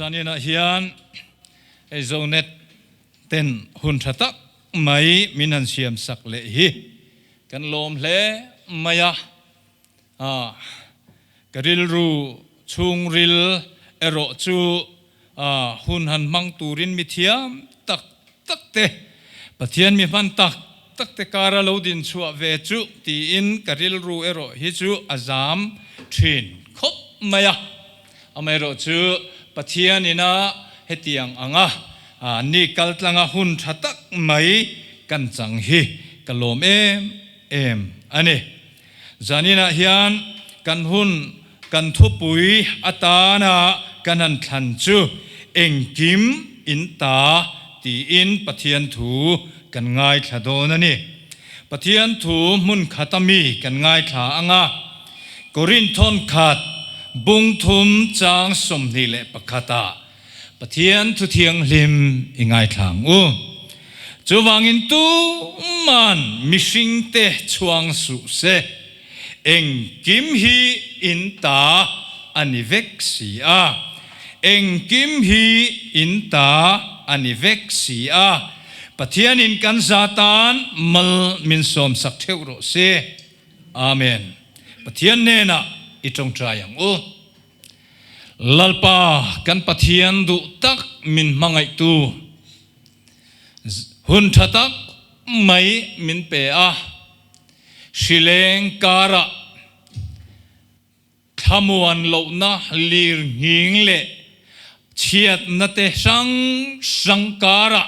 zanina hian ei zonet ten hun thata mai minan siam sak le hi kan lom hle maya karil ru chung ril ero chu hun han mang turin mithiam tak tak te pathian mi man tak tak te kara lo din chua ve chu ti in karil ru ero hi chu azam thin khop maya amero chu pathian ina hetiang anga ni kaltlanga hun thatak mai kan chang hi kalom em ani zanina hian kan hun kan thupui atana kanan than chu engkim in ta ti in pathian thu kan ngai thadon ani pathian thu mun khatami kan ngai tha anga korin thon khat bung thum chang som ni le pakhata pathian thu thiang lim ingai thang u chuwangin tu man mishing te chuang su se engkim hi in ta anivek si a engkim hi in ta anivek si a pathian in kan zatan mal min som sak theu ro se amen pathian ne na itong trayang u lalpa kan pathian du tak min mangai tu hun thatak mai min pe a shileng kara thamuan lo na lir nging le chiat na te sang kara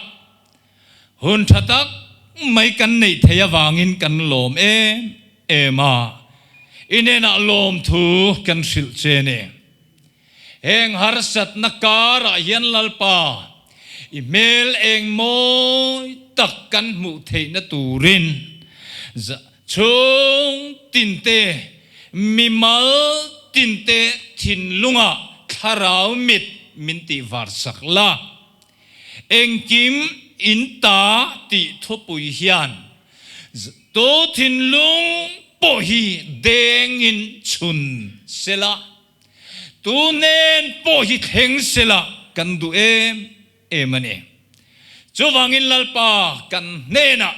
hun thatak mai kan nei theya wangin kan lom ema inena lom thu kan sil chene eng harsat na kara hian lalpa email eng moi tak kan mu theina turin chung tinte mimal tinte thinlunga tharau mit minti varsakla engkim inta ti thopui hian to thinlung pohi dengin chun sela tu nen pohi theng sela kan du emani chuwangin lalpa kan nena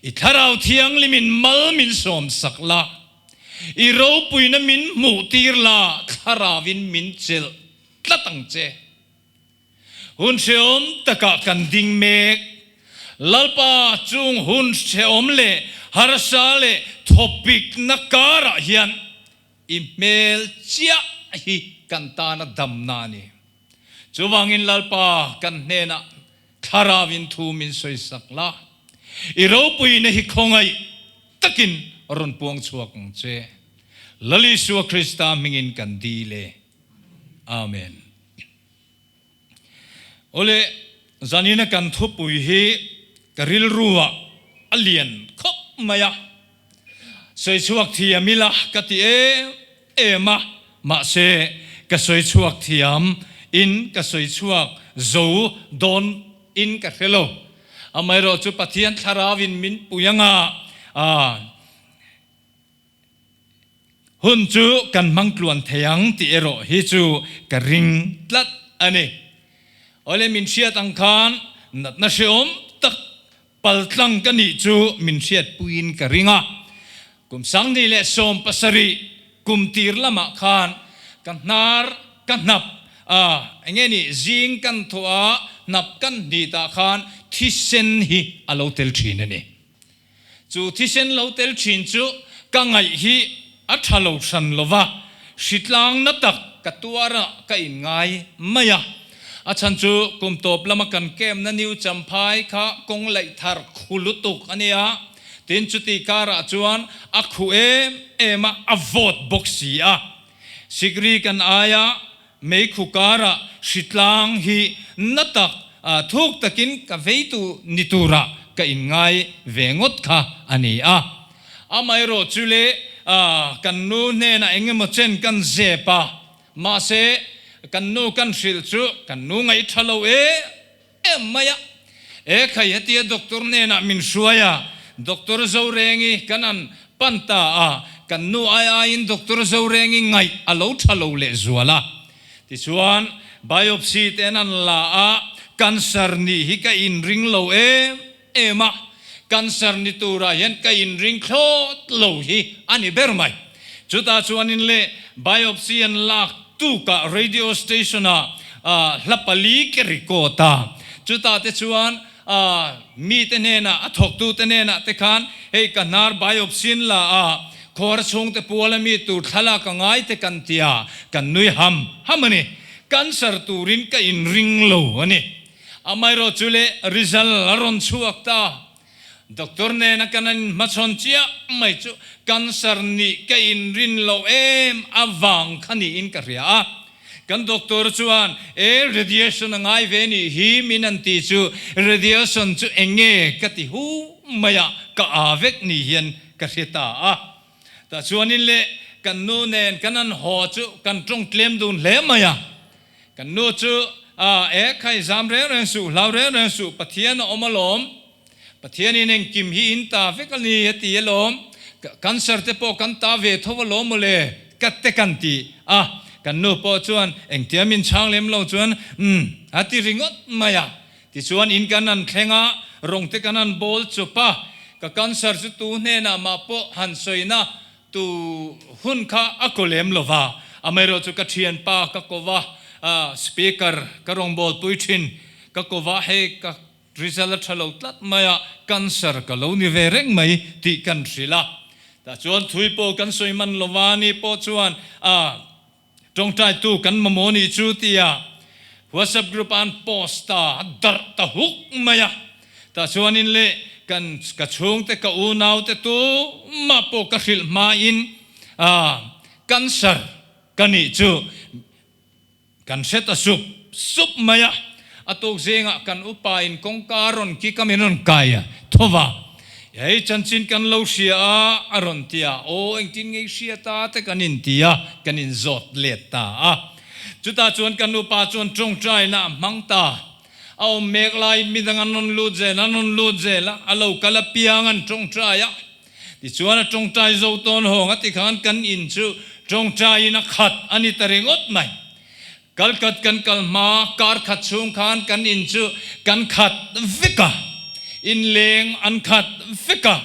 i tharau thiang limin mal min som sakla i ro puina min mu tirla tharawin min chel tlatang che hun seom taka kan ding mek lalpa chung hun seom le harsa le topic nakara hian email chia hi kan ta na damna ni chuwangin lalpa kan nena tharawin thu min soi sakla i ro puina hi khongai takin ron puang chuak che lali suwa krista mingin kan dile amen ole zanina kan thupui hi karil ruwa alien khop maya soi chuak thiamila kati ema ma se ka soi chuak thiam in ka soi chuak zo don in ka hello amairo chu pathian tharawin min puyanga hun chu kan mangtluan theyang ti ero hi chu ka ring tlat ani ole min siat angkhan nat na seom tak paltlang kani chu min siat puin ka ringa kum sang ni le som pasari kum tir lama khan kan nar kan nap engeni jing kan thua nap kan di ta khan thisen hi alotel thin ani chu thisen lotel thin chu kangai hi athalo san lova shitlang na tak katuara ka ingai maya achan chu kum top lama kan kem na new champhai kha kong lai thar khulutuk ania tin chuti kara chuan akhu ema avot boxia sigri kan aya mei khukara shitlang hi natak thuk takin ka veitu nitura ka ingai vengot kha ania amairo chule kan nu ne na engemo chen kan zepa ma se kan nu kan sil chu kan nu ngai thalo maya khai hatia doctor ne na min suaya doctor zorengi kanan panta kan nu ai in doctor zorengi ngai alo thalo le zuala ti chuan biopsy te nan la a cancer ni hi ka in ring lo ema cancer ni tura hian ka in ring thlot lo hi ani bermai chuta chuan in le biopsy an lak tu ka radio station a hlapali ke rikota chuta te chuan mi te nena athok tu te nena te khan hei kanar biopsy la a khor chung te puala mi tu thala ka ngai te kan tia kan nui hamani cancer turin ka in ring lo ani amai ro chule result aron chuak ta doctor ne na kanan machon chia mai chu cancer ni ka in rin lo awang khani in ka ria kan doctor chuan radiation ngai ve ni hi minan ti chu radiation chu enge ka ti hu maya ka avek ni hian ka heta ta chuan in le kan nu nen kanan ho chu kan trong klem dun le maya kan nu chu khai zam re su lau re su pathian omalom pathian in kim hi in ta ve kal ni ti elom cancer te po kan ta ve thovalo mole katte kan ti kan nu po chuan engtiamin changlem lo chuan ati ringot maya ti chuan in kanan khenga rongte kanan bol chupa ka cancer chu tu ne na ma po han soina tu hun kha akolem lova amero chu ka thian pa ka kova speaker ka rong bol puithin ka kova he ka result thalo tlat maya cancer ka lo ni ve reng mai ti kan thrila ta chuan thui po kan soiman lovani po chuan trong trai tu kan mamoni chu tia WhatsApp group an posta dar ta huk maya ta chuan in le kan ka chung te ka unau te tu ma po ka hril ma in cancer kani chu kan seta sup maya atok zenga kan upa in kongkaron ki kamenon kaya thova ei chanchin kan lo sia aron tia engtin ngei sia ta te kanin tia kanin zot leta chuta chuan kan upa chuan trong trai na mangta au mek lai midang anon lu je la alo kala piangan trong trai ti chuan trong trai zo ton hong ati khan kan in chu trong trai na khat ani tarengot mai kalkat kan kalma kar khat chung khan kan in chu kan khat vika in leng an khat vika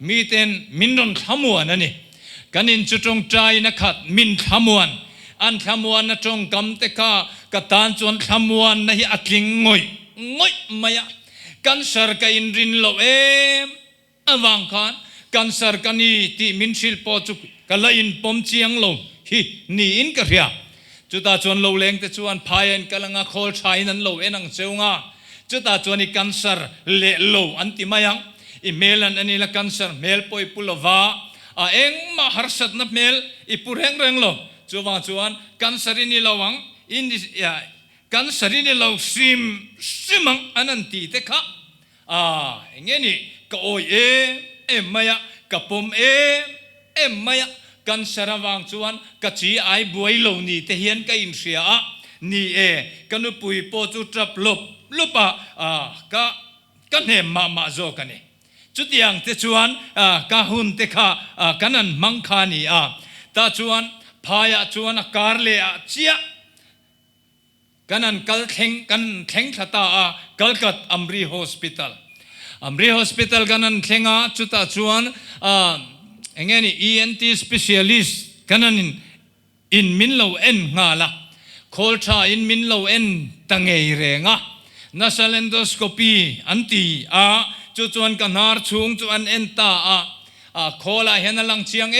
mi ten minron thamuan ani kan in chu trong trai na khat min thamuan an thamuan na trong kam te ka tan chuan thamuan na hi atling ngoi maya cancer ka in rin lo awang khan cancer ka ni ti min sil po chu kala in pom chiang lo hi ni in ka ria chuta chuan lo leng te chuan phaien kalanga khol thain an lo enang cheunga chuta chuan i cancer le lo anti mayang i melan ani la cancer mel poi pulova eng ma harsat na mel i pureng reng lo chuan cancer ni lawang in cancer ni lo simang ananti te kha engeni ka oi maya ka pom maya cancer awang chuan ka chi ai buai lo ni te hian ka in ria ni kanu pui po chu trap lupa ka ne ma zo kani chutiang te chuan ka hun te kha kanan mangkha ni ta chuan phaya chuan karle chia kanan kal theng thata kalkat amri hospital kanan thenga chuta chuan engeni ENT specialist kanan in minlo en ngala kholtha in minlo en tangei renga nasal endoscopy anti chu chuan kanar chung chuan enta khola henalang chiang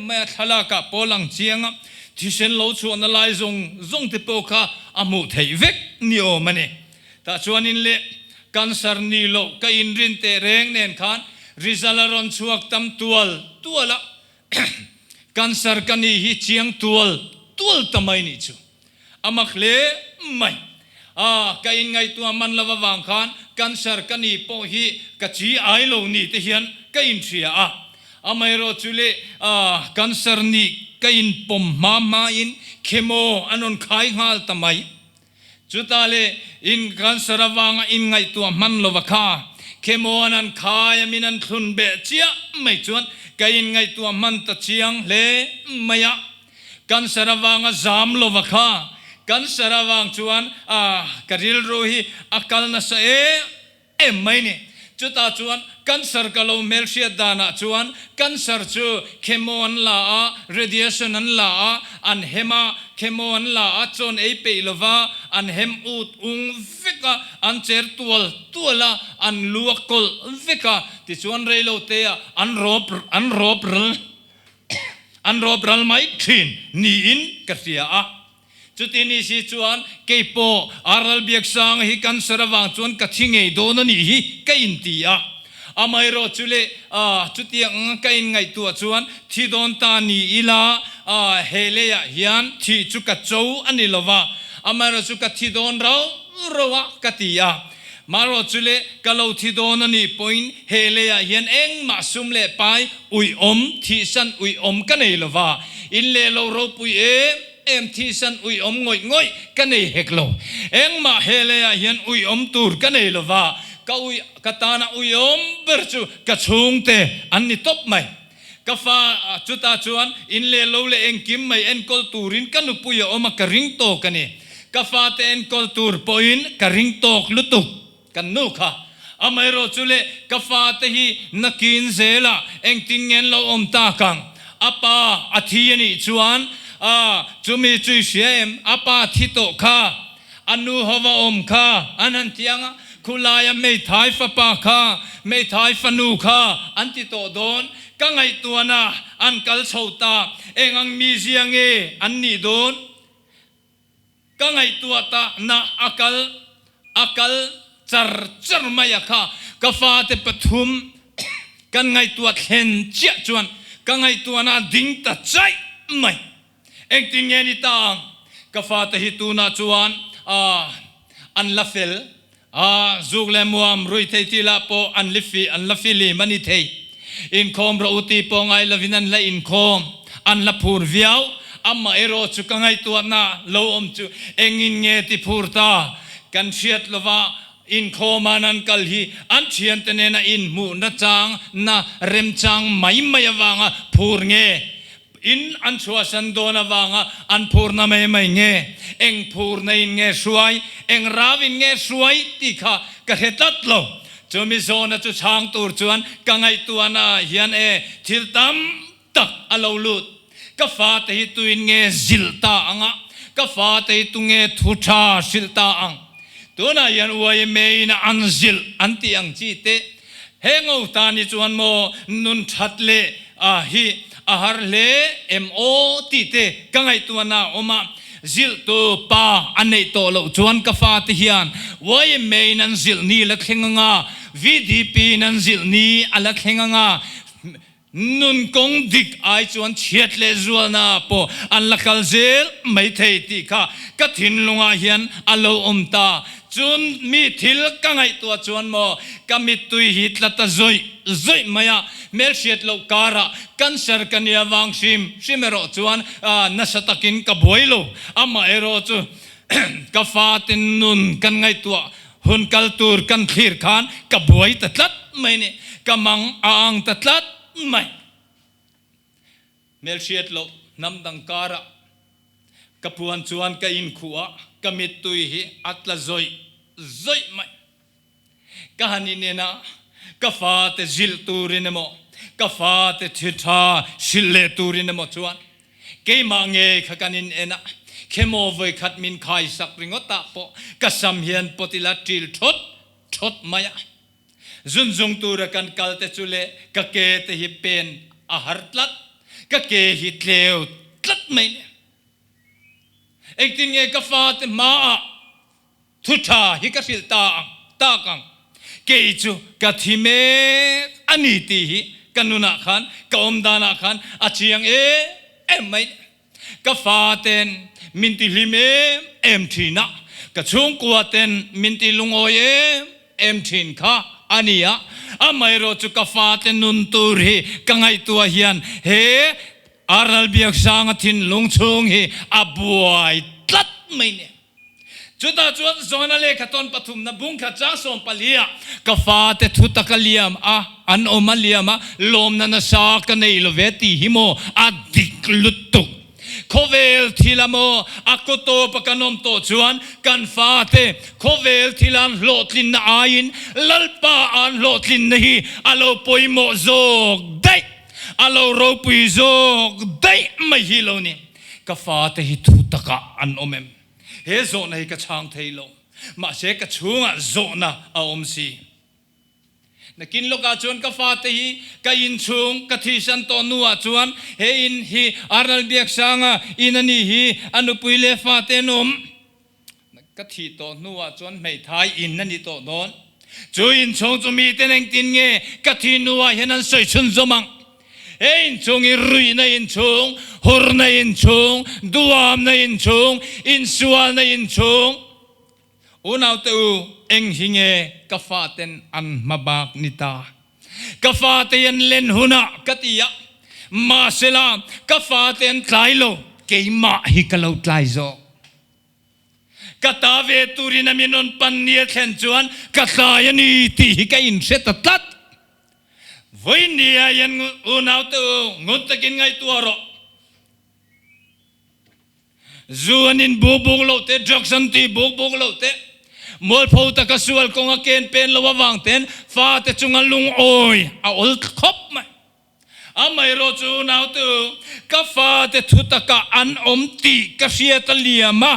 me thala ka polang chiang thisen lo chu analyze zong te poka amu thei vek ni o mane ta chuan in le cancer ni lo ka in rin te reng nen khan rizalaron chuak tam tuala cancer kani hi chiang tual tamai ni chu amak le mai ka in ngai tu man lawa wang khan cancer kani po hi ka chi ai lo ni te hian ka in thria amai ro chule cancer ni ka in pom ma in chemo anon khai ngal tamai chutale in cancer awanga in ngai tu man lo wakha chemo anan khai minan thun be chia mai chuan ka in ngai tu man ta chiang le maya cancer awanga zam lo wakha kan sarawang chuan karil rohi akal na sa mai ni chuta chuan cancer kalo melsia dana chuan cancer chu chemo an la radiation an la an hema chemo an la chon ei pe lova an hem ut ung veka an cher tuala an luakol veka ti chuan reilo te an rop ral mai thin ni in kasia chutini si chuan keipo aral biak sang hi cancer awang chuan kathingei don ani hi ka intia amairo chule chutiang kain ngai tu chuan thidon ta ni ila heleya hian thi chu ka chou ani lova amairo chu ka thidon rawa katia maro chule kalau thidon ani point heleya hian eng ma sumle pai ui thi san ui kanei lova in le lo ro pui em thi san ui ngoi kanei heklo eng ma heleya hian ui tur kanei lova ka ui katana ui berchu ka chungte anni top mai ka fa chuta chuan in le lo le eng kim mai en kol turin kanu puya ka ring to kani ka fa te en kol tur point ka ring tok lutuk kan nu kha amairo chule ka fa te hi nakin zela eng tingen lo ta kang apa athiani chuan chumi chui shem apa thito kha anu hawa kha anan tianga kulaya mei thai fa pa kha mei thai fa nu kha anti to don ka ngai tuana an kal chhota engang mi ziange anni don ka ngai tuata na akal char maya kha ka fa te pathum kan ngai tuat hen chia chuan ka ngai tuana ding ta chai mai eng tingeni tang ka fa te hituna chuan an lafel zugle muam rui thei tila po an lafili mani thei in khom ro uti po ngai lavinan la in khom an la phur viau amma ero chu ka ngai tu na lo chu engin nge ti phurta kan siat lova in khomanan kalhi an thian tene na in mu na chang na rem chang mai awanga phur nge in an chua san dona wanga an phurna mai nge eng phurna in nge suai eng rawin nge suai ti kha ka hetat lo chumi zona chu chang tur chuan ka ngai tuana hian thil tam tak alo lut ka fa te hi tuin nge zilta anga ka fa te tu nge thutha silta ang tuna yan uai meina an zil anti ang chi te hengo tani chuan mo nun thatle hi ahar le mo ti te kangai tuana oma zil to pa anei to lo chuan ka fa ti hian wai mein an zil ni la thlenganga vdp nan zil ni ala thlenganga nun kong dik ai chuan chiat le zuana po an lakal zel mai thei ti kha ka thin lunga hian alo omta chun mi thil kangai to chuan mo kamit tui hit la ta zoi maya mel siat lo kara cancer kania wang simero chuan nasatakin ka boilo ama ero chu ka fatin nun kan ngai to hun kaltur kan thir khan ka boi ta tlat mai ne kamang ang ta tlat mai mel siat lo nam dang kara kapuan chuan ka in khuwa kamit tui hi atla zoi mai kahani nena kafa te zil turin mo kafa te thitha sille turin mo chuan ke mange khakanin ena khemo voi khat min khai sak ringota po kasam hian potila til thot maya zunzung tura kan kalte chule ka ke te hi pen a hartlat ka ke hi tleu tlat mai ekting e kafa te ma thutha hi ka sil ta kang ke chu ka thime ani ti hi kanuna khan ka omdana khan achiang mai ka faten minti lime em thina ka chung kuaten minti lungoi em thin kha ania amairo chu ka faten nun tur hi kangai tua hian he aral biak sang thin lungchung hi abuai tlat mai ne chuta chuan zona le khaton pathum na bung kha cha som palia ka fa te thuta kaliam an omaliama lom na sa ka nei loveti himo adik lutuk khovel thilamo akoto pakanom to chuan kan fa te khovel thilan hlotlin na ain lalpa an hlotlin na hi alo poimo zok dai alo ro pui zok dai mai hi lo ni ka fa te hi thu taka an omem he zo na hi ka chang theilo ma se ka chunga zo na a om si nakin loka chuan ka fa te hi ka in chung ka thi san to nuwa chuan he in hi aral biak sanga inani hi anu puile fa te nom ka thi to nuwa chuan mei thai in nani to don chu in chung chu mi te neng tin nge ka thi nuwa henan soi chun zomang in chung i rui na in chung hur na in chung duam na in chung in sual na in chung unaw te u eng hinge kafaten an mabak nita kafaten len huna katia masela kafaten tlailo keima hikalo tlaizo katave turina minon pania thenchuan katlayani ti hikain setatat voinia yan unaw te u ngutakin ngai tuaro zuanin bubung lo te jackson ti bubung lo te mol phau ta kasual ko nga ken pen lawa wang ten fa te chunga lung oi a ol khop ma amai ro chu nau tu ka fa te thuta ka an om ti ka sia ta liama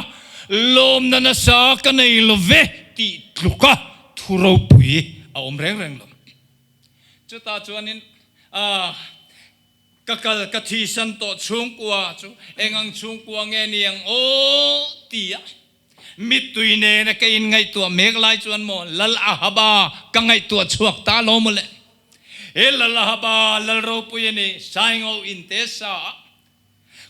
lom na na sa ka nei lo ve ti tluka thuro pui a om reng reng lo chu ta chuanin kakal kathi san to chung kwa chu engang chung kwa nge niang o tia mituine na kain ngai tua mek lai chuan mo lal ahaba ka ngai tua chuak ta lo mole e lal ahaba lal ro pu ni saingo in te sa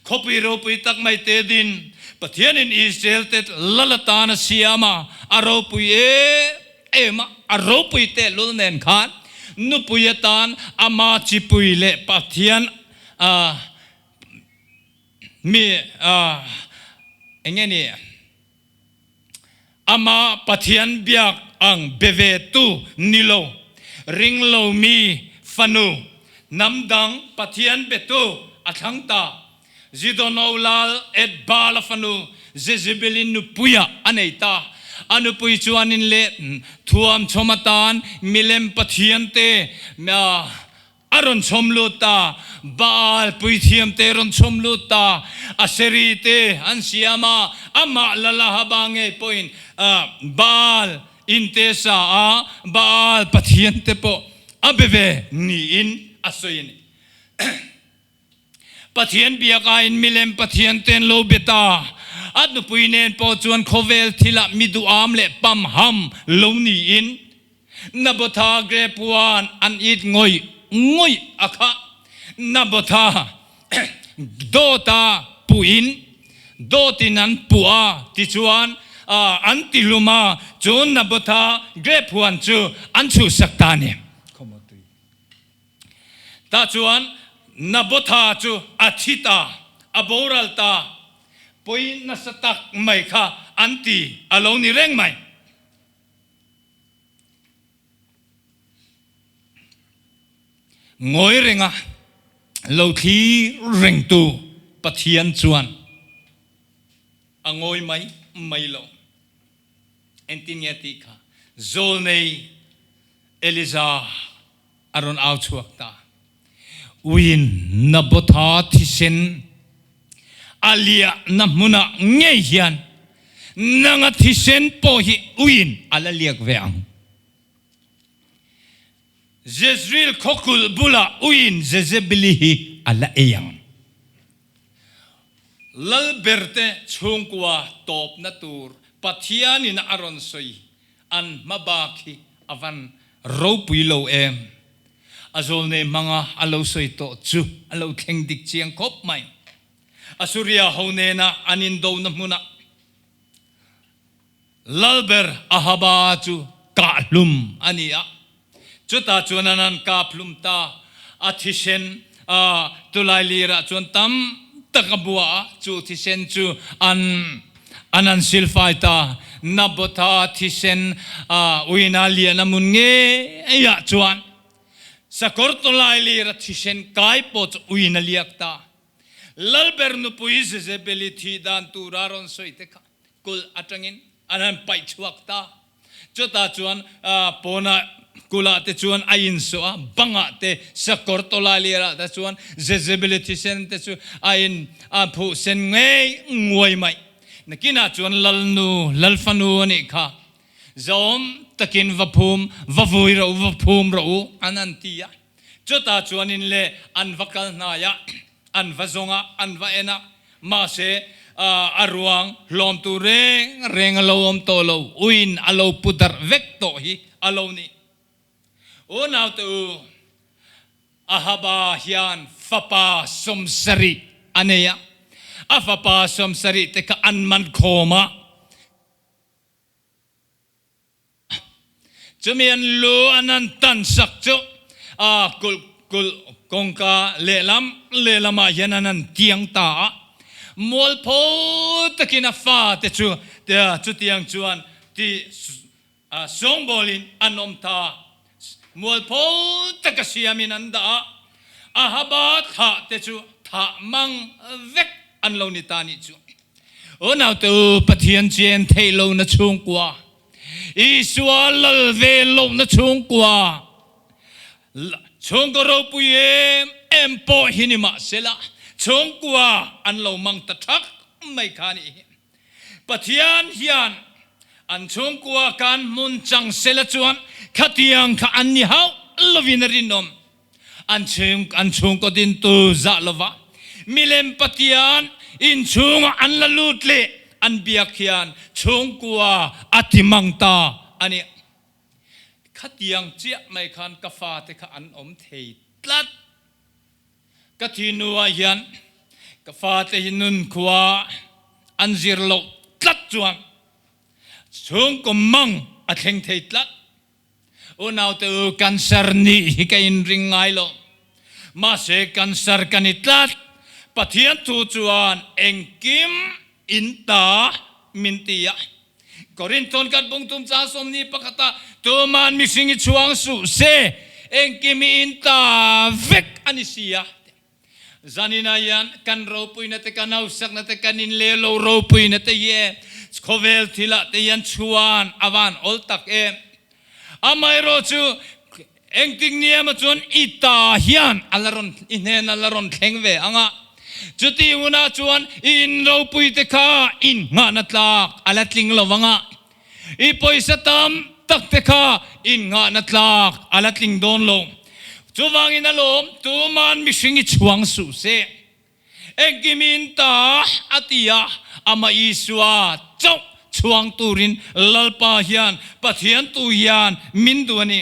khopi ro pu tak mai te din pathian in Israel te lalata na siama aro pu ema aro pu te lul nen khan nu puyatan ama chi puile pathian mi engeni ama pathian biak ang beve tu nilo ringlo mi fanu namdang pathian betu athangta zidonolal et bala fanu zezebelin nu puya aneita anu pui chuanin le thuam chomatan milem pathian te aron chomluta bal pui thiam te ron chomluta aseri te ansiama ama lalahabange point bal intesa bal pathian te po abeve ni in asoyin pathian biaka in milem pathian ten lo beta at no puinen po chuan khovel thila midu am le pam ham lo ni in nabotha grepuan an it ngoi akha nabotha dota puin dotinan pua tichuan antiluma chun nabotha grepuan chu anchu saktani khomotui ta chuan nabotha chu athita aboralta poi nasatak mai kha anti aloni reng mai ngoi renga lo thi reng tu pathian chuan angoi mai lo entingeti kha zol nei eliza aron au chuakta win nabotha thisen alia namuna ngei hian nanga thisen po hi win alaliak veang Jezreel khokul bula uin Jezebelihi ala eyang lal berte chungkwa top natur pathiani na aron soi an mabaki avan ropilo em azol ne manga alo soi to chu alo theng dik chiang khop mai asuria hone na anin do na muna lalber ahaba chu kalum ania chuta chunanan kaplum ta athisen tulai lira chun tam takabua chu thisen chu anan silfaita nabotha thisen uinalia namun nge ya chuan sakor tulai lira thisen kai po uinaliak ta lal bernu pui Jezebelithi dan tu raron soi te kha kul atangin anan pai chuak ta chota chuan pona kula te chuan ain so banga te sakor tola lira ta chuan Jezebelithi sen te chu ain phu sen ngei ngoi mai nakina chuan lalnu lalfanu ani kha zom takin vapum vavui ro vapum ro anantia chota chuan in le anvakal na ya anvazonga anvaena ma se aruang lom tu reng alo om tolo uin alo pudar vekto hi alo ni o now to ahaba hian fapa somsari aneya afapa somsari te ka anman khoma chumian lo anan tan sak chu kul kongka lelama yananan tiang ta mol po takina fa te chu tiang chuan ti songbolin anom ta mol po takasiamin anda ahabat ha te chu tha mang vek anlo ni tani chu o now to pathian chen thailo na chung kwa iswa lal ve lo na chung kwa chung ko ro puye empo hinima sela chung kwa anlo mang ta thak mai khani pathian hian an chung kwa kan mun chang sela chuan khatiang kha an ni hau lovinaрином an chung ko din tu za lova milem patian in chung an la lutle an biak hian chung kwa atimang ta ani khatiang chia mai khan ka fa te kha an om thei tlat ka thinua hian ka fa te hinun khwa an zir lo tlat chuang chung ko mang a thleng thei tlat o now te cancer ni hi ka in ringai lo ma se cancer kan itlat pathian tu chuan engkim inta mintia korinton kat bong tum cha somni pakata to man missing it chuang su se engkim inta vek anisia zanina yan kan ro pui na te kanau sak na te kanin le lo ro pui na te ye khovel thila te yan chuan awan ol tak e amai ro chu engting niam chuan ita hian alaron inen alaron thlengve anga chuti una chuan in ro pui te kha in nga na tlak alatling lowanga I poisa tam tak te kha in nga na tlak alatling don lo chuwangin alom tu man mishing chuang su se engkimin ta atia ama iswa chok chuang turin lalpa hian pathian tu hian minduani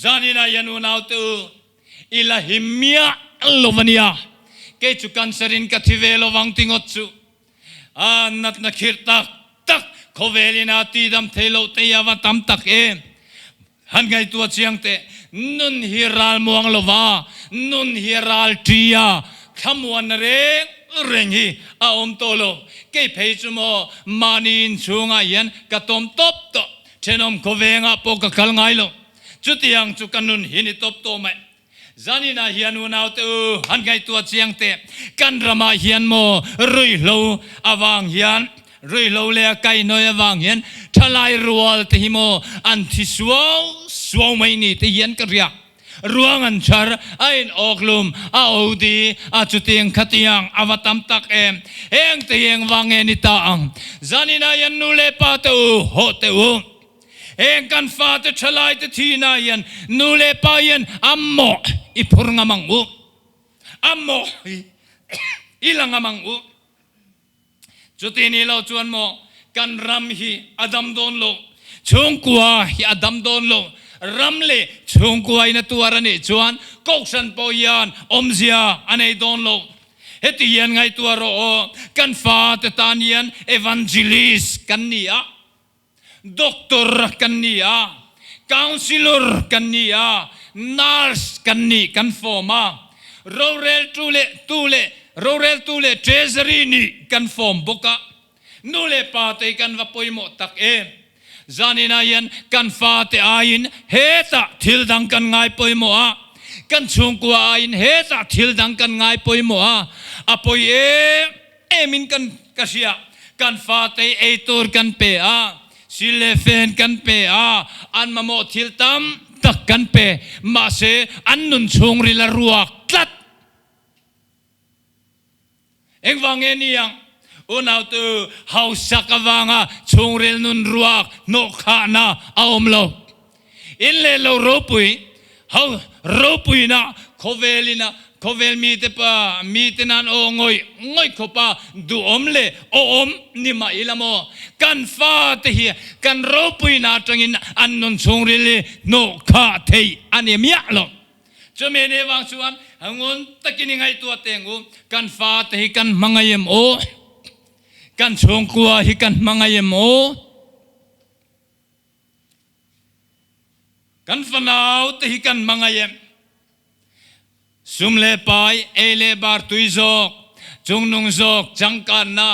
zanina yanu nau tu ilahimia lovania ke chu kansarin kathivelo wangtingot chu anat na khirtak tak khovelina tidam thelo teyawa tam tak e han ngai tu chiang te nun hiral muang lova nun hiral tia khamuan re rengi a om tolo ke phechumo manin chunga yan katom top to chenom kovenga poka kal ngai lo chutiang chu kanun hini top to mai zanina hian unau te han ngai tu chiang te kan rama hian mo rui lo awang hian rui lo le kai noi awang hian thalai rual te himo an thi suau mai ni te hian ka ria ruang an char ain oklum a odi a chutiang khatiang avatam tak em eng te eng wange ni ta ang zanina yan nule pa te ho te eng kan fa te thalai te thina yan nule pa yan ammo ipur ngamang ammo ilang ngamang chutini lo chuan mo kan ram hi adam don lo chungkwa hi adam don lo ramle chungkwa ina tuarani chuan koksan po yan omzia anei don lo heti yan ngai tuaro kan fa te tan yan evangelist kan nia doktor kan nia counselor kan nia nurse kan ni kan forma rorel tule treasury ni kan form boka nule pa te kan vapoi mo tak e zanina yan kan fa te ain heta thildang kan ngai poi mo a กันชงกว่าอินเฮจะทิลดังกันง่ายปอยมัวอปอยมินกันกษยากันฟาเตเอตัวกันเปอาสิเลเฟนกันเปอาอันมาโมทิลตัมตักกันเปมาเสอันนุนชงริลรัวกลัดเอ็งวังเงียงอุณาตูเฮาสักวังชงริลนุนรัวกนกขานาอามโลอินเลโลรูปุยเฮารูปุยนะโคเวลินะโคเวลมีเตปะมีเตนันโองอยขปะดูอมเลโอมนิมาอิลามกันฟาเตฮีกันรูปุยนะจังอินอันนุนชงริลนกขาเทยอันนี้มีอะไรจะมีในวังส่วนหงุนตะกินยังไงตัวเต็งกันฟาเตฮีกันมังไงโอกันชงกัวฮีกันมังไงโอกันฟนาวเตฮีกันมังไงสุมเลปายเอเลบาร์ตุยจอกจงนุงจอกจังกันนา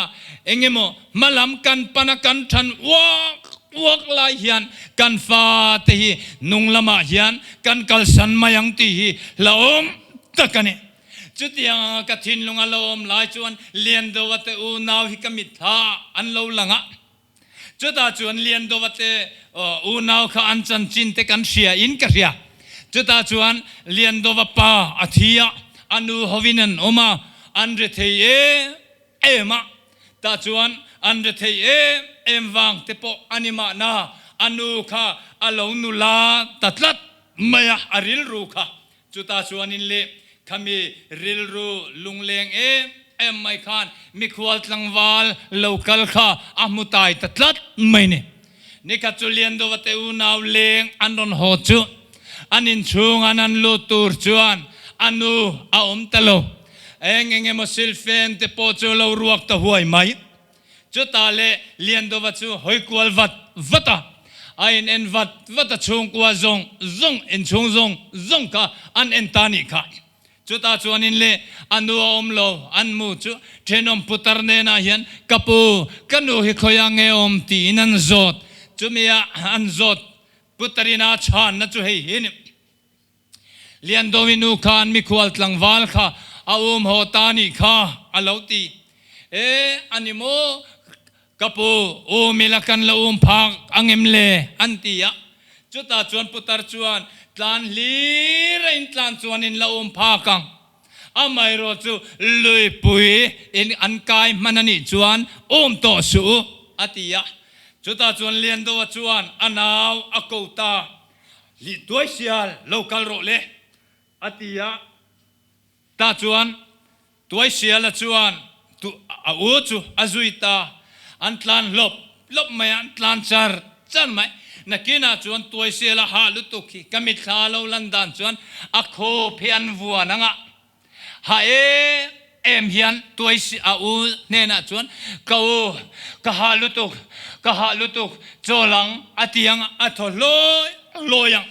เองโมมาลำกันปนักันทันวักลายฮิยันกันฟาเตฮีนุงละมาฮิยันกันกัลสันมายังตีฮีละอมตะกันเนจุดยังกัทินลุงละอมลายจวนเลียนโดวัตอูนาวฮิกามิทาอันโลลังะจุดอาจวนเลียนโดวัตอูนาวข้าอันจันจินเตกันเชียอินกะเรียจุดอาจวนเลียนโดวัปปาอธิยาอนุฮวินันอมาอันเรเทเอมาตาจวนอันเรเทเอมวังเตปอนิมานาอนุข้าอลนุลาตัดลัดมายาริลรูข้าจุดอาจวนอินเลขมีริลรูลุงเลงไม่ขานมิควอลตังวาลโลกัลข้าอามุตัยตัดลัดไม่เนี่ยนี่กัจจุเลียนโดวัตอูนาวเลงอันรอนโฮจูอันอินชุงอันลูตูร์จวนอันนูอาอมตะโลเองมาซิลเฟนเตปอจูโลรัวกตะหวยไหมจุดตาเลเลียนโดวัตจูหอยกวลวัตไอเอ็นวัตชุงกว่าซงอินชุงซงค่ะอันเอ็นตานิค่ะจุดตาจวนอินเลอันนูอาอมโลอันมูจูเทนอมพุตรเนนาเฮียนกับปูกันนูฮิคยังเออมตีนันจดจุมีอันจดพุตรินาชานนัจูเฮียนเลียนโดวินูคานมิควอลตังวาลค่ะอาอุมโฮตานิค่ะอาลาวตีอันนี้โมกับปูอูมิลกันละพักอังเอ็มเลอันตียะจุดตาจวนพุตรจวนตลานลีระอินตลานจวนอินละพักกังอาไม่รู้จูลุยปุยอินอันกายมันนี่จวนโตสูอัติยะจุดตาจวนเลียนโดวจวนอันนาวอากตาลิตัวเชียลโลกาลโรเลอติยาตาจวนตัวเสียละจวนตัวอูจูอาจุยตาอันตลานลบไม่อันตลานจาร์ไม่นักกินจวนตัวเสียละฮาลุตุกีกามิทาลลันดานจวนอโคเพียนวัวนังะฮาเอ็มเฮียนตัวเสียอูเนน่ะจวนกฮาลุตุกโจลังอติยังอทโลยัง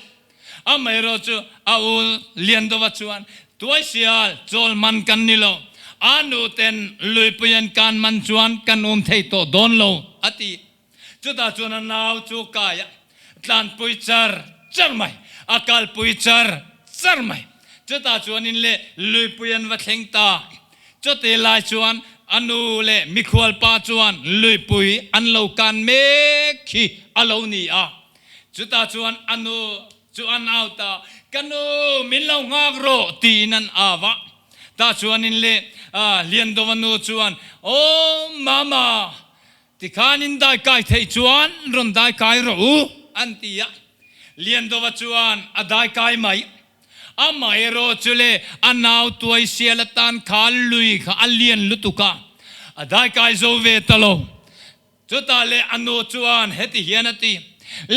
อาไม่รู้จูอาอูเลียนตัวจวนตัวเสียลโจลมันกันนี่โลอานุเต็นลุยพยันกันมันจวนกันเทยโตโดนโลอติจุดตาจวนนาวจูกายตานปุยจาร์จาร์ไม่อากาลปุยจาร์จาร์ไม่จุดตาจวนนินเลลุยพยันวัดเฮงตาจุดเอลายจวนอนุเลมิควอลปาจวนลุยปุยอันโลกันเมคีอโลนีอาจุดตาจวนอนุจวนเอาตากันโนมิลลงากโรตีนันอาวะตาจวนนินเลเลียนโดวันโนจวนโอ้มามาที่ขานินได้กายเทจวนรอนได้กายรู้อันตียะเลียนโดวันจวนอได้กายไหมอาไม่รู้จุเลอันเอาตัวเสียละตันขาลุยขาเลียนลุตุกาอได้กายโจเวตโลจุดตาเลอันโนจวนเฮติเฮียนตี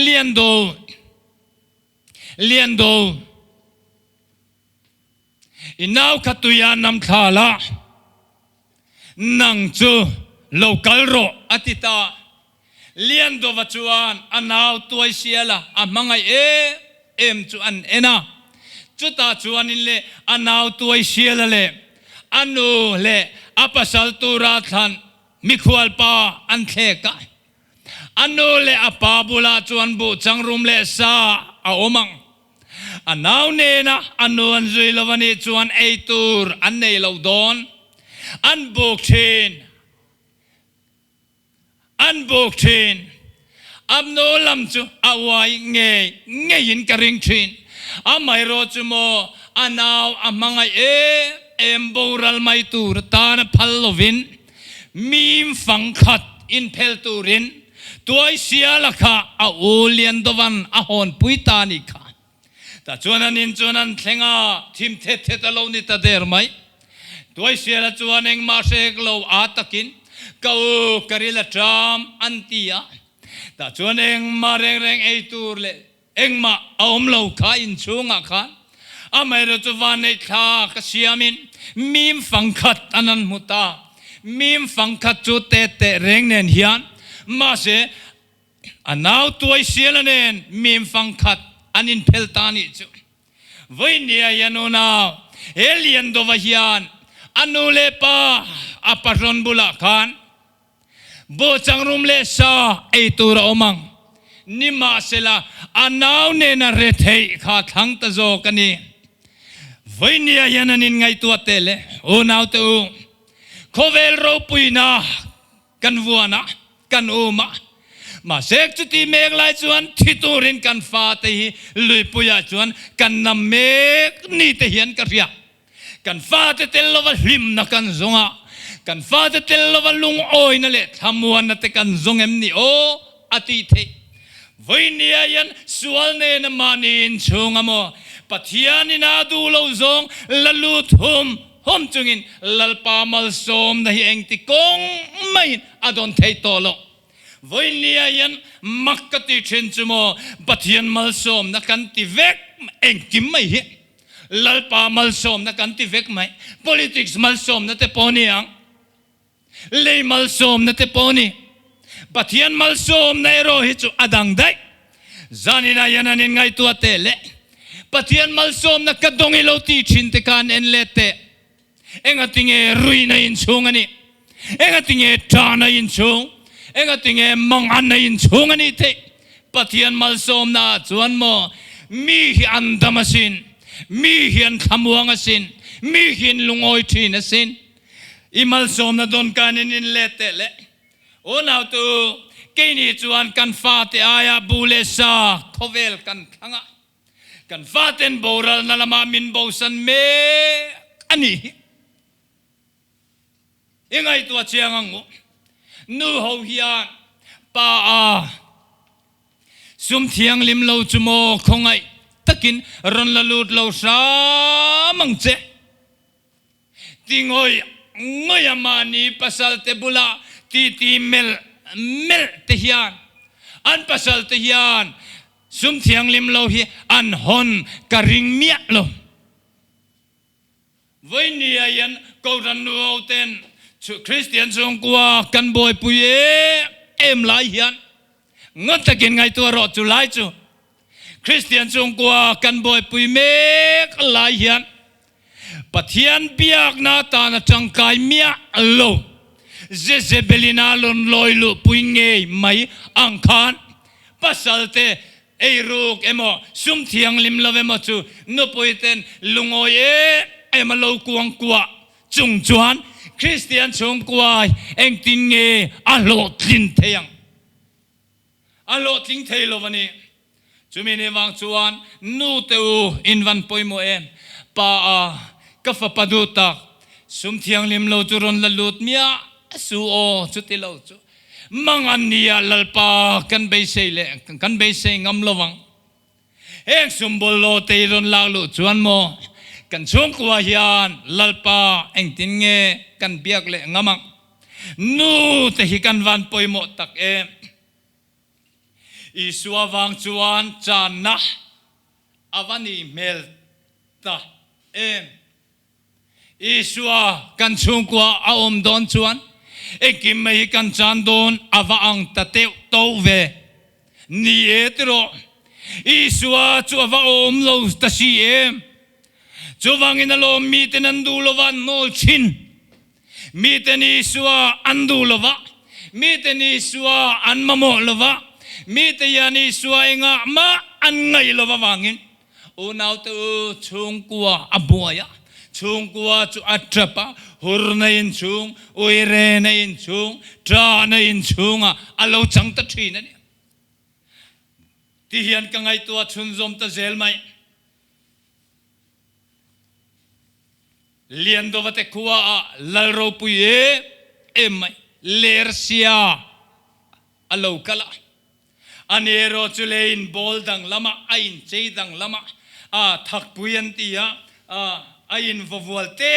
เลียนโดอินาวขตุยานำทาละนังจูโลกัลโรอติตาเลียนโดวัจวนอันาวตัวเสียละอามังไอเอ็มจูอันเอนะจุดตาจวนนินเลอันาวตัวเสียละเลอันนูเลอาปัสสัลตูราทันมิควอลปาอันเทกะอันนูเลอาปาบุลาจวนบุจังรุมเลซาอาโอมัง anau ne na anuan zui lovani chuan eitur an nei lo don an buk thin amno lam chu awai nge in karing thin amai ro chu mo anau amangai emboral mai tur tan phallovin mim fangkhat in phel turin tuai sia lakha a ulian dovan a hon puitani kha ta chuanan thlenga thim the ta lo ni ta der mai tuai sia la chuan eng ma sek lo atakin kau karila tram antia ta chuan eng ma reng ei tur le eng ma aom lo kha in chunga kha amai ro chuan nei tha ka siamin mim fangkhat anan muta mim fangkhat chu te reng nen hian ma se anau tuai sia nen mim fangkhat anin pheltani chu voinia yanona alien do vahian anule pa aparon bula khan bo changrum le sa ei tur omang nima sela anau ne na rethei kha thang ta zo kani voinia yananin ngai tu tele o nau tu khovel ro puina kan vuana kan uma ma sek chuti mek lai chuan thiturin kan fa te hi lui puya chuan kan nam mek ni te hian ka ria kan fa te tel lova hlim na kan zonga kan fa te tel lova lung oi na le thamuan na te kan zongem ni o ati the voinia yan sual ne na manin chunga mo pathian ina du lo zong lalu thum hom chungin lalpa mal som na hi engti kong mai adon thei tolo voinia yan makkati thin chumo pathian mal som na kan ti vek engkim mai hi lalpa mal som na kan ti vek mai politics mal som na te poni ang lei mal som na te poni pathian mal som na ero hi chu adang dai zanina yananin ngai tu atele pathian mal som na kadongi lo ti thin te kan en lete enga tinge ruina in chungani enga tinge tana in chung enga tinge mangana in chungani te pathian mal som na chuan mo mi hi andamasin mi hi an thamuangasin mi hin lungoi thinasin imal som na don kanin in lete le o now to keini chuan kan fa te aya bule sa khovel kan thanga kan faten boral na lama min bosan me ani ingai tua chiangangu nu ho hian pa a sum thiang lim lo chumo khongai takin ron la lut lo sa mangche tingoi ngoyamani pasal te bula ti mel te hian an pasal te hian sum thiang lim lo hi an hon karing mia lo voinia yan ko ran nu ten Christian song kwa kan boy puye em lai hian ngot takin ngai tu ro chu lai chu Christian song kwa kan boy pui mek lai hian pathian biak na ta na changkai mia lo Jezebelina lon loilu pui ngei mai angkhan pasalte eiruk emo sum thiang lim love emo chu no poiten lungoye ema lo kuang kwa chung chuan Christian chung kwai eng tin nge alo tin theyang alo ting thei lovani chumini wang chuan nu teu in van poimo em pa a ka fa paduta sum thiang lim lo churon la lut mia su o chuti lo chu mangan nia lalpa kan be sei le kan be sei ngam lowang eng sumbol lo te ron la lu chuan mo kan chung kwa hian lalpa eng tin nge kan biak le ngamang nu te hi kan van poimo tak em isua wang chuan chana avani mel ta em isua kan chung kwa aom don chuan ekim mai kan chan don ava ang ta te to ve ni etro isua chu ava om lo ta si em chuwangin alo miten andulowa nol chin miten isua andulova miten isua anmamo lova miten yan isua inga ma an ngai lova wangin unaw tu chung kwa abuaya chung kwa chu atrapa hurna in chung uire na in chung tra na in chung alo chang ta thi na ni ti hian ka ngai tua chun zom ta zel mai lian do vate kwa lalro puye emai lersia alo kala anero chulein bol dang lama ain chei dang lama thak puyan tia ain vovolte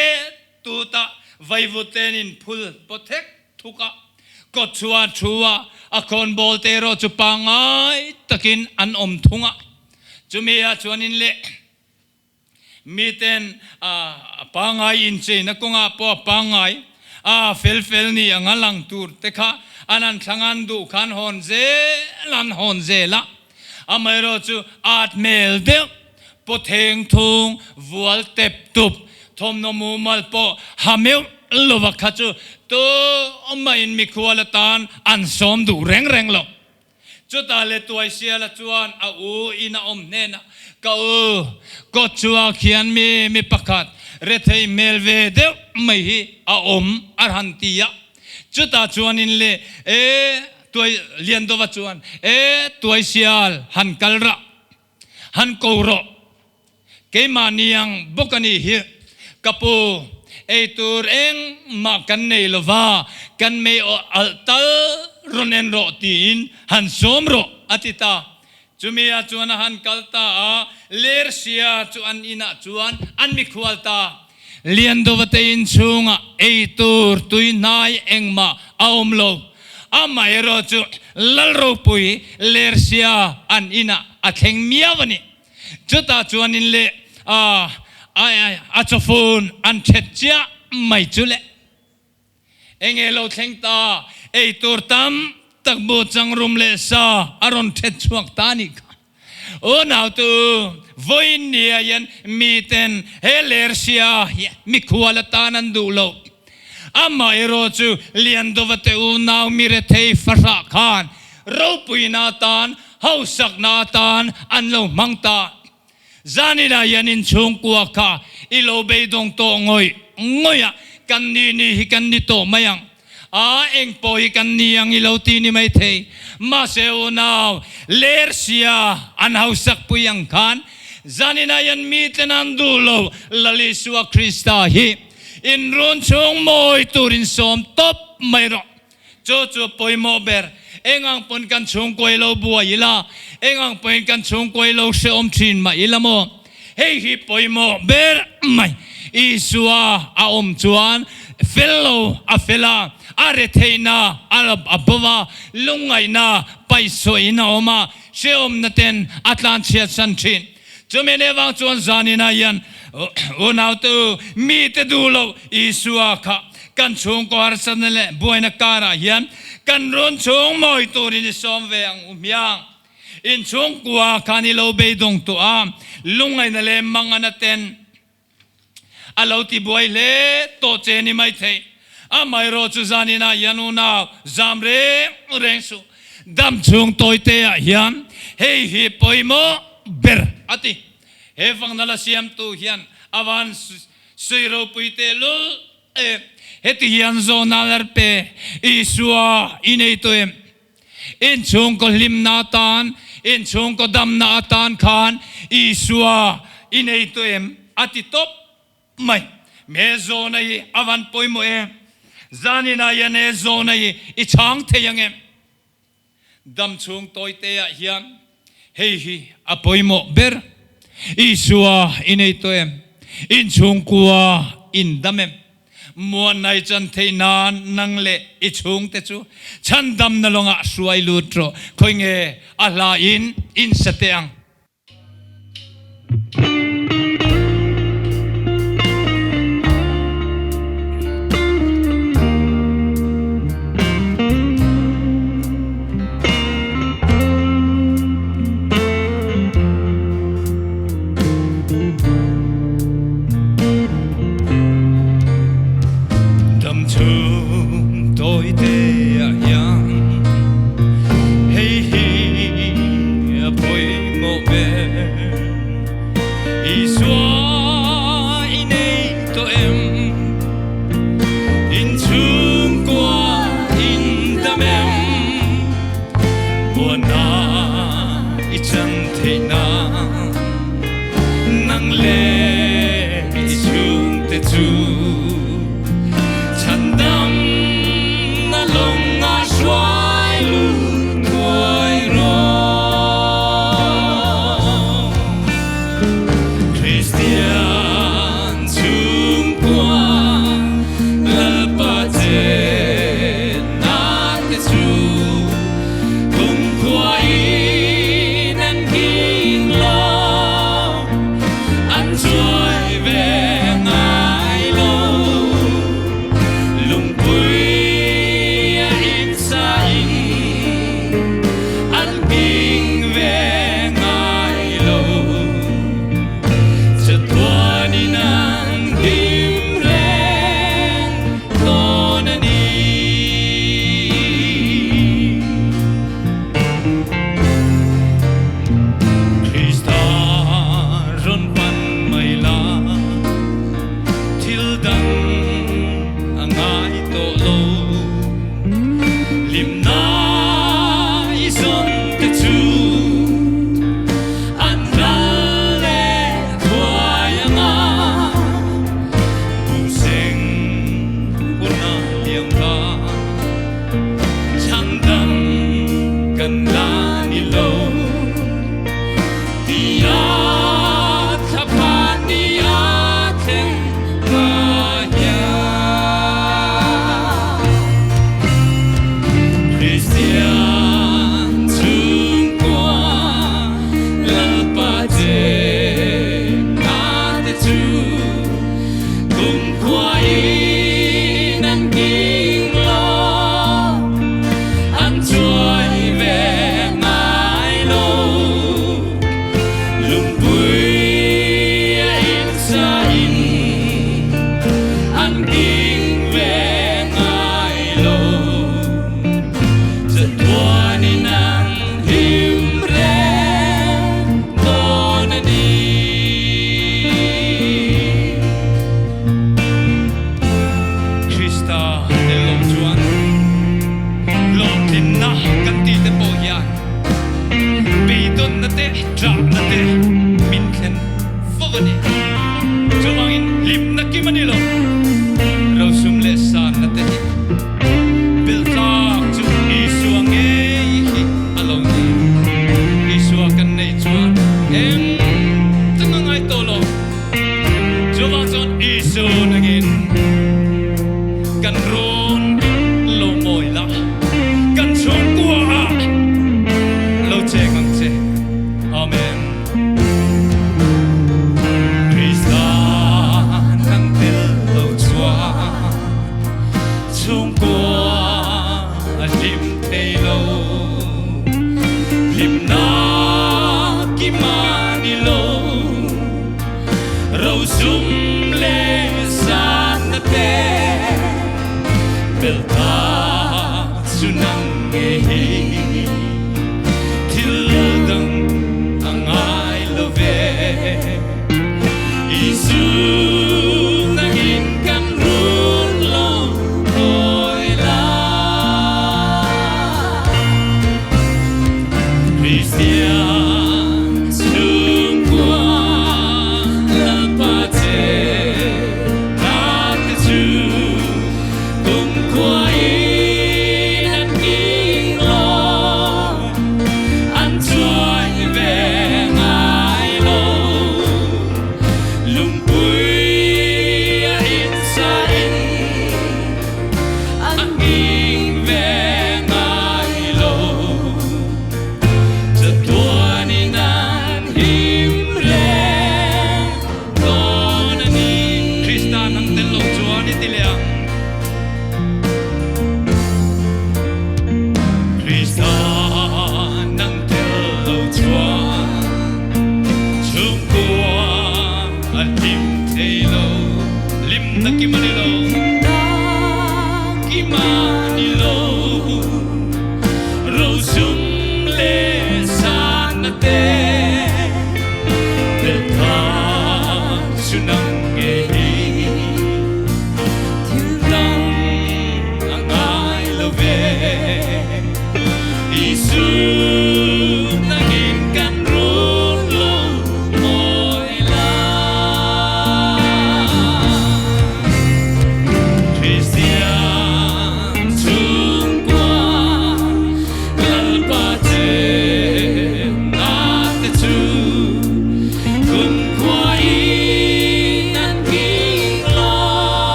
tuta vaivuten in phul pothek thuka ko chua chua akon bolte ro chupangai takin an thunga chumia chuanin le miten pangai in chei na konga po pangai fel ni angalang tur teka anan thangan du khan honze lan honze la amero chu at mel de potheng thung vual tep tup thom no mu mal po hameu lova khachu to amain mi khwalatan an som du reng lo chu ta le tuai sia la chuan a u ina nena ka ko chua khian mi pakhat re thei melve de mai hi a arhantia chuta chuanin le tuai lian do wa chuan tuai sial han kalra han koro ke maniang bokani hi kapu tur eng ma kan nei lova kan me altal ronen ro tin han somro atita chumia chuan han kalta lersia chuan ina chuan an mi khwalta lian do vate in chunga tur tui nai engma aomlo amairo chu lalro pui lersia an ina atheng miawani chuta chuan in le achofun an thetcha mai chule engelo thengta tur tam takbo changrum le sa aron thet chuak tani now to voin nia yan miten helersia mi kualatanan dulo amma erochu liandovate unaw mirethei fasa khan ropuina tan hausak na tan anlo mangta zanina yanin chungkua ka ilo beidong to ngoya kanni hikanni to mayang eng poi kan niang ilauti ni mai thei ma seu naw lersia an hausak puyang khan zanina yan mitenan dulo laliswa krista hi in ron chung moi turin som top mairo cho poi mo ber engang pon kan chung koi lo bua ila engang pon kan chung koi lo se thin ma ila mo hei hi poi mo ber mai isua chuan fellow afela aretheina abova lungaina paisoina oma sheom naten atlantia santrin chumene wang chuan zanina yan unaw tu mi te dulo isua kha kan chung ko har sanle buena kara yan kan ron chung moi turin som ve ang umyang in chung kwa kanilo beidong to lungaina le manganaten alauti boy le to cheni mai thei amairo chu zanina yanuna zamre rengsu dam chung toite hian hei hi poimo ber ati he fangnala siam tu hian avan suiro puite lu heti hian zonalar pe isua inei toem in chung ko limna tan in chung ko damna tan khan isua inei toem ati top mai me zonai avan poimo zanina yane zonai ichang theyang dam chung toite hian hei hi apoimo ber isua inei toem in chung kwa in damem muan nai chan theinan nangle ichung te chu chandam na longa suai lutro khoinge ala in sateang boy mo lim na ison te chu an rale thoyanga bu seng una liang ba chandam kan la ni lo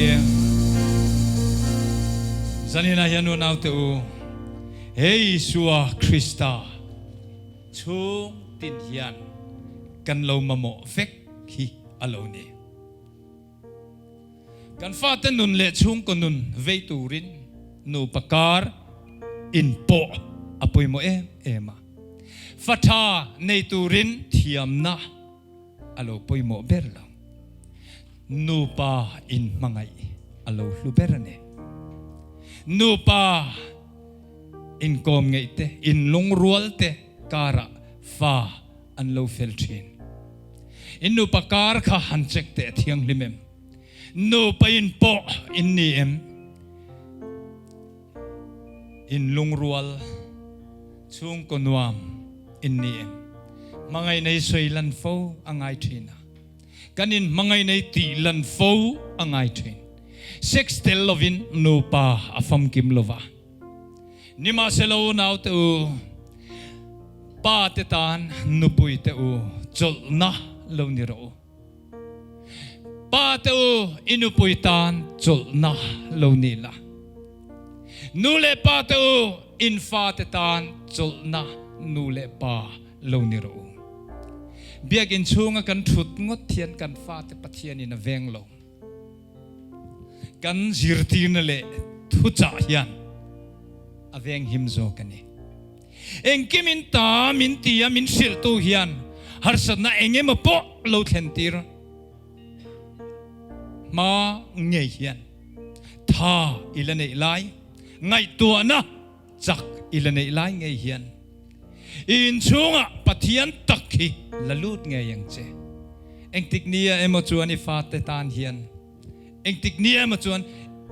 dia Zanina yanu nau te u Hei sua Krista Chung tin hian Kan lo mamo vek hi alo ni kan fa te nun le chung ko nun ve turin nu pakar in po apoi mo ema fatha nei turin thiam na alo poi mo berla nu pa in mangai alo lu berane nu pa in kom ngei te in lung rual te kara fa an lo fel thin in nu pakar kha han chek te thiang limem nu pa in po in ni em in lung rual chung ko nuam in ni em mangai nei soi lan fo angai thina kanin mangai nei ti lan fo angai thin sex tel lovin nu pa afam kim lova nima selo nau te u pa te tan nu pui te u chol na lo ni ro pa te u inu pui tan chol na lo ni la nu le pa te u in fa te tan chol na nu le pa lo ni ro biak in chunga kan thut ngot thian kan fa te pathian in a veng lo kan zirti na le thu cha hian aveng him zo kani eng kimin ta min tia min sil tu hian har sat na enge ma po lo thlen tir ma ngei hian tha ilane lai ngai tua na chak ilane lai ngei hian in chunga pathian takhi lalut nge yang che eng tiknia emo chuan I fa te tan hian eng tiknia emo chuan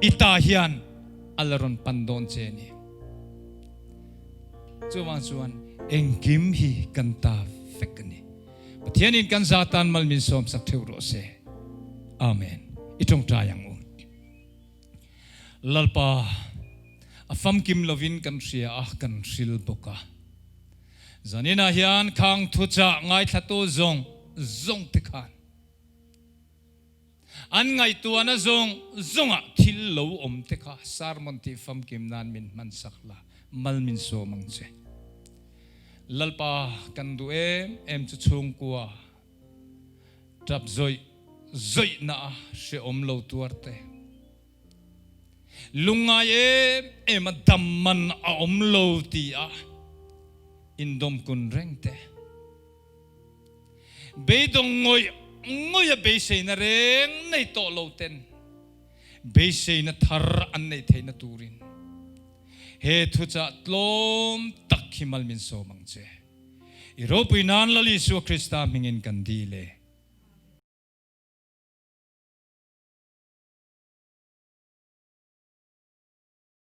ita hian alaron pandon che ni chuwang chuan eng kim hi kanta fekani pathian in kan zatan malmin som sak theu ro se amen itong tayang un lalpa afam kim lovin kan ria kan sil boka zanina hian khang thucha ngai thatu zong te khan an ngai tuana zonga thil lo om te kha sarmon ti fam kim nan min man sakla mal min so mang che lalpa kan du em chu chung kwa trap zoi na se om lo tuarte lunga em damman a om lo ti a indom kun rengte beidong ngoi be sei na reng nei to lo ten be sei na thar an nei theina turin he thu cha tlom takhimal min so mangche I ro puinan lali su Krista mingin kan dile